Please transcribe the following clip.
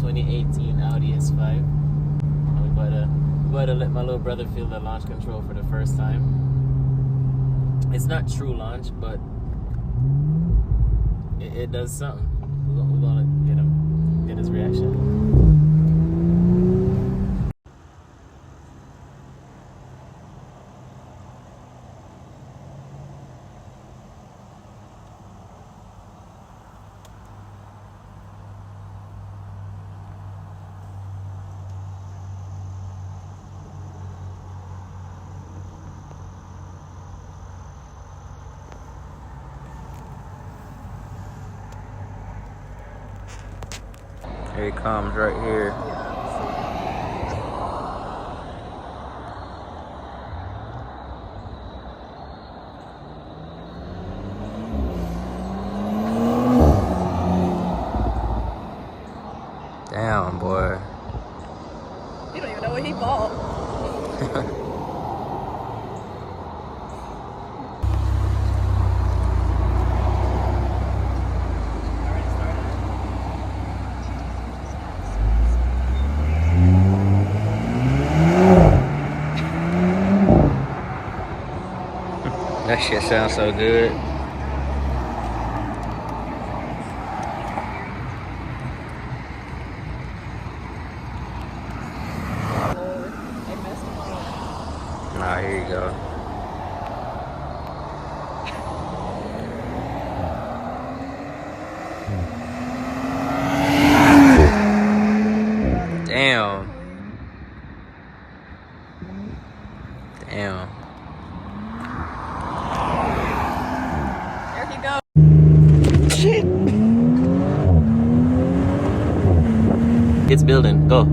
2018 Audi S5. We gotta let my little brother feel the launch control for the first time. It's not true launch, but it does something. We're gonna get his reaction. Here he comes right here. Damn, boy. You don't even know what he bought. That shit sounds so good. Nah, here you go. Damn. Damn. There he goes. Shit. It's building. Go.